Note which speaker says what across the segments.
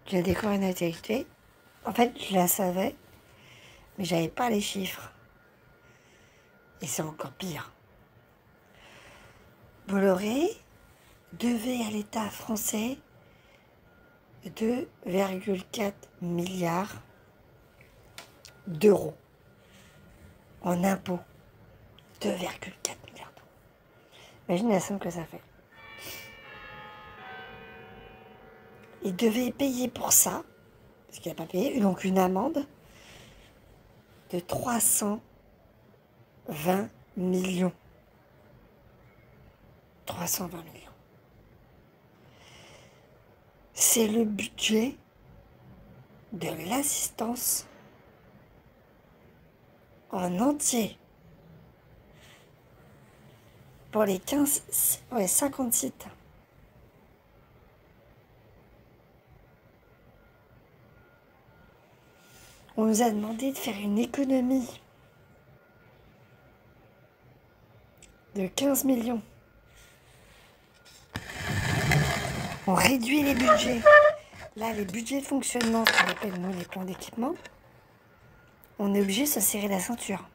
Speaker 1: J'ai découvert une actualité. En fait, je la savais, mais j'avais pas les chiffres. Et c'est encore pire. Bolloré devait à l'État français 2,4 milliards d'euros en impôts. 2,4 milliards d'euros. Imagine la somme que ça fait. Il devait payer pour ça, parce qu'il n'a pas payé, donc une amende de 320 millions. 320 millions. C'est le budget de l'assistance en entier pour les 50 sites. On nous a demandé de faire une économie de 15 millions. On réduit les budgets. Là, les budgets de fonctionnement, ce qu'on appelle nous les plans d'équipement, on est obligé de se serrer la ceinture.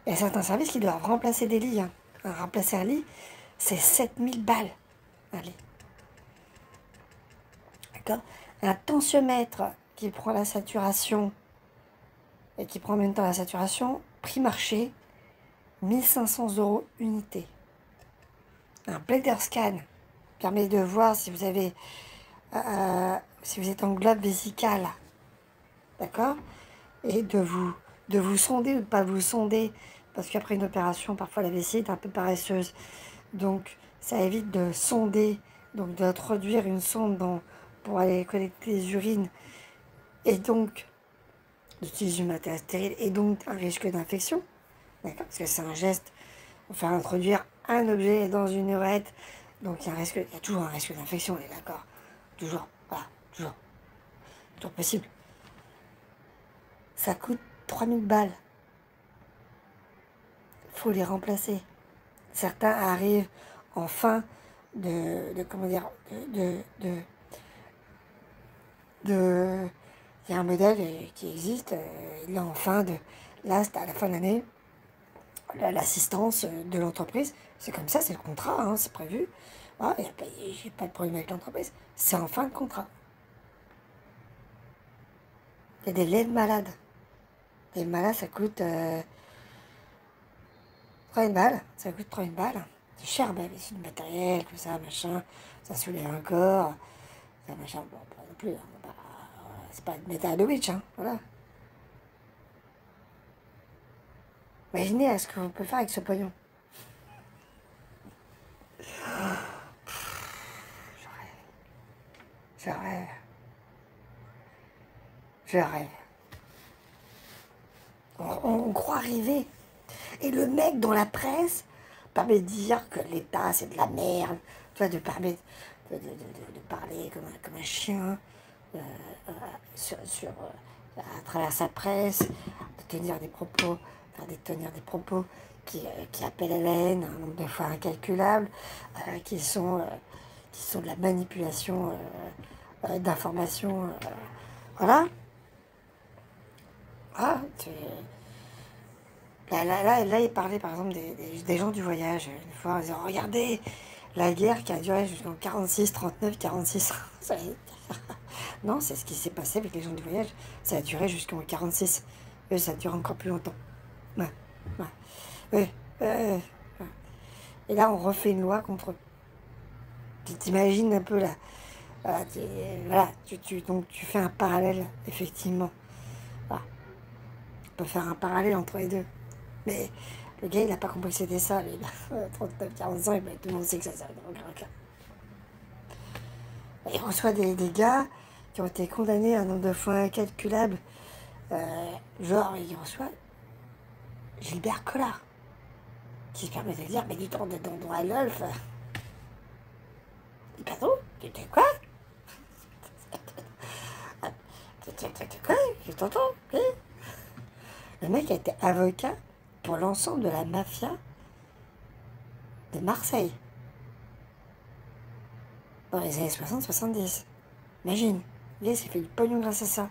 Speaker 1: Il y a certains services qui doivent remplacer des lits. Remplacer un lit, c'est 7000 balles. Un lit. D'accord ? Un tensiomètre qui prend la saturation et qui prend en même temps la saturation, prix marché, 1500 € unité. Un bladder scan permet de voir si vous avez si vous êtes en globe vésical, d'accord, et de vous sonder ou de ne pas vous sonder, parce qu'après une opération, parfois la vessie est un peu paresseuse, donc ça évite de sonder, donc d'introduire une sonde pour aller collecter les urines, et donc d'utiliser du matériel stérile, et donc un risque d'infection, d'accord, parce que c'est un geste pour faire introduire un objet dans une urètre, donc il y a toujours un risque d'infection, on est d'accord, toujours, voilà, toujours possible. Ça coûte 3000 balles. Il faut les remplacer. Certains arrivent en fin comment dire, il y a un modèle qui existe, là en fin là c'est à la fin de l'année, l'assistance de l'entreprise, c'est comme ça, c'est le contrat, hein, c'est prévu. Voilà, j'ai pas de problème avec l'entreprise, c'est en fin de contrat. Il y a des laits de malades. Les malades, ça coûte 3000 balles. Ça coûte 3000 balles. C'est cher, mais c'est du matériel, tout ça, machin. Ça soulève un corps. Ça, machin, bon, pas non plus. Hein, c'est pas de métal de witch, hein, voilà. Imaginez ce que vous pouvez faire avec ce pognon. Je rêve. Je rêve. On croit rêver. Et le mec dans la presse permet de dire que l'État c'est de la merde, tu vois, de parler comme un chien à travers sa presse, de tenir des propos, qui appellent à la haine un nombre de fois incalculable, qui sont de la manipulation d'informations, voilà. Ah, Là, il parlait par exemple des gens du voyage. Une fois, ils disaient, regardez, la guerre qui a duré jusqu'en 46, 39, 46. Non, c'est ce qui s'est passé avec les gens du voyage. Ça a duré jusqu'en 46. Eux, ça dure encore plus longtemps. Ouais, ouais. Ouais. Et là, on refait une loi contre eux. Tu t'imagines un peu là. Voilà, donc tu fais un parallèle, effectivement. Voilà. On peut faire un parallèle entre les deux. Mais le gars, il n'a pas compris que c'était ça. Il a 39, 40 ans, et tout le monde sait que ça sert à il reçoit des gars qui ont été condamnés à un nombre de fois incalculable. Genre, il reçoit Gilbert Collard, qui se permet de dire, mais du temps de Don Adolphe. Pardon? Tu dis quoi? Quoi? Je t'entends? Le mec a été avocat pour l'ensemble de la mafia de Marseille. Dans les années 60-70. Imagine, il s'est fait du pognon grâce à ça.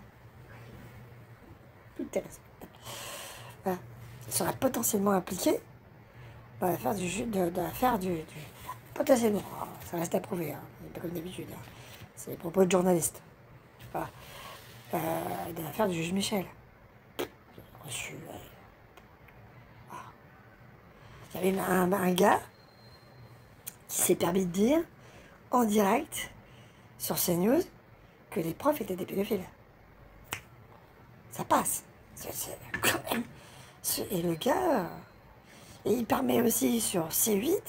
Speaker 1: Tout est respectable. Voilà. Il serait potentiellement impliqué dans l'affaire du potentiellement. Oh, ça reste à prouver, hein. Pas comme d'habitude. Hein. C'est les propos de journalistes. Voilà. De l'affaire du juge Michel. Reçu. Voilà. Il y avait un gars qui s'est permis de dire en direct sur CNews que les profs étaient des pédophiles. Ça passe. C'est quand même. Et le gars, et il permet aussi sur C8,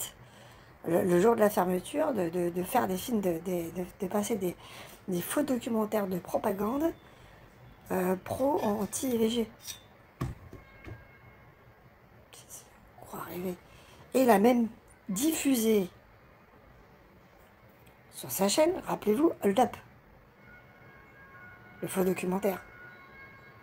Speaker 1: le jour de la fermeture, de faire des films, de passer des faux documentaires de propagande pro-anti-IVG. On croit rêver. Et il a même diffusé sur sa chaîne, rappelez-vous, Hold Up, le faux documentaire.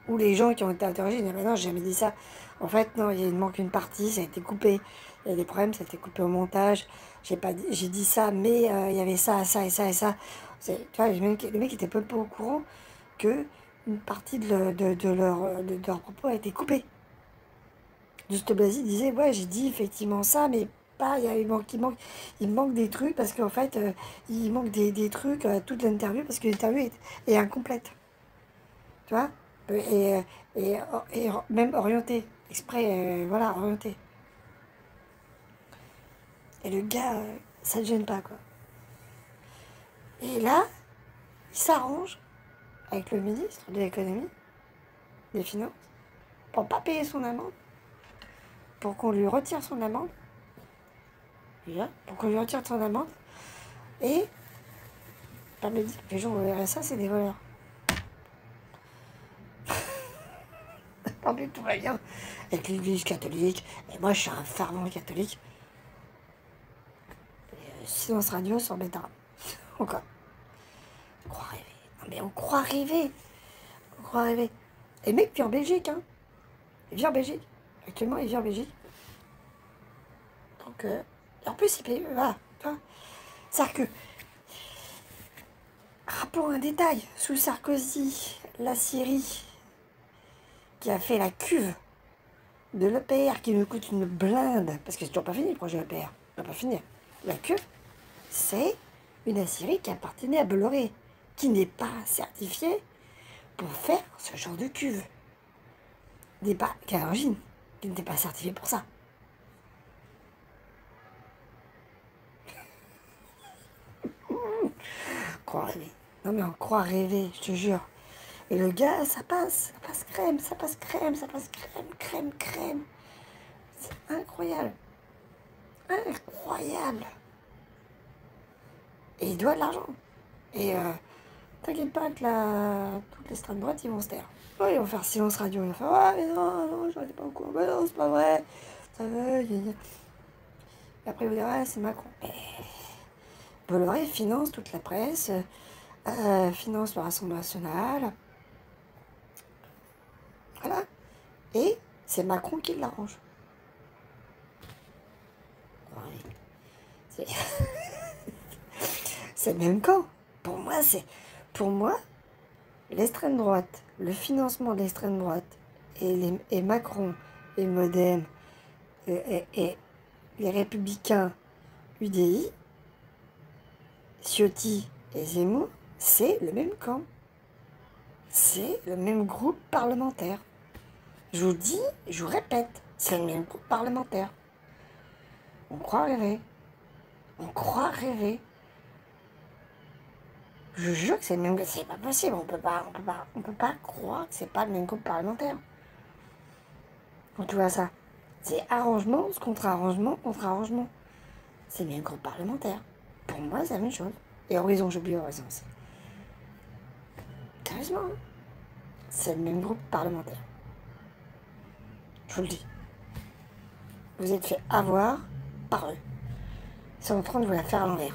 Speaker 1: Où les gens qui ont été interrogés disent « Mais non, j'ai jamais dit ça. En fait, non, il manque une partie, ça a été coupé. Il y a des problèmes, ça a été coupé au montage. J'ai dit ça, mais il y avait ça, ça et ça et ça. » Tu vois, les mecs étaient pas au courant que une partie de leur propos a été coupée. Juste Blasi disait « Ouais, j'ai dit effectivement ça, mais pas, il manque des trucs, parce qu'en fait, il manque des trucs à toute l'interview, parce que l'interview est incomplète. » Tu vois, et même orienté, exprès, voilà, orienté. Et le gars, ça ne gêne pas, quoi. Et là, il s'arrange avec le ministre de l'économie, des finances, pour ne pas payer son amende, pour qu'on lui retire son amende, pour qu'on lui retire son amende, et pas me dire que les gens au RSA, c'est des voleurs. Tout va bien avec l'église catholique, et moi je suis un fervent catholique. Silence radio sur Beta. Encore. On croit rêver. Non mais on croit rêver. On croit rêver. Et le mec vit en Belgique, hein. Il vit en Belgique. Actuellement, il vit en Belgique. Donc, et en plus, il paye. Voilà. C'est-à-dire que. Rappelons un détail. Sous Sarkozy, la Syrie, qui a fait la cuve de l'EPR, qui nous coûte une blinde. Parce que c'est toujours pas fini le projet EPR. On va pas finir. La cuve, c'est une Assyrie qui appartenait à Bolloré, qui n'est pas certifiée pour faire ce genre de cuve. Qui à l'origine, qui n'était pas certifié pour ça. On croit rêver. Non mais on croit rêver, je te jure. Et le gars, ça passe crème, ça passe crème, ça passe crème. C'est incroyable. Incroyable. Et il doit de l'argent. Et t'inquiète pas que toute l'extrême droite, ils vont se taire. Ouais, ils vont faire silence radio. Ils vont faire « Ouais, mais non, j'en étais pas au courant. Mais non, c'est pas vrai. Ça va, Et après, ils vont dire « Ouais, c'est Macron. » Bolloré finance toute la presse, finance le Rassemblement national. Voilà. Et c'est Macron qui l'arrange. Ouais. C'est le même camp. Pour moi, l'extrême droite, le financement de l'extrême droite, et Macron, et Modem, et les Républicains, UDI, Ciotti et Zemmour, c'est le même camp. C'est le même groupe parlementaire. Je vous dis, je vous répète, c'est le même groupe parlementaire. On croit rêver. On croit rêver. Je jure que c'est le même groupe. C'est pas possible. On peut pas croire que c'est pas le même groupe parlementaire. Quand tu vois ça, c'est arrangement contre arrangement contre arrangement. C'est le même groupe parlementaire. Pour moi, c'est la même chose. Et Horizon, j'ai oublié Horizon aussi. Sérieusement, hein. C'est le même groupe parlementaire. Je vous le dis. Vous êtes fait avoir par eux. Ils sont en train de vous la faire à l'envers.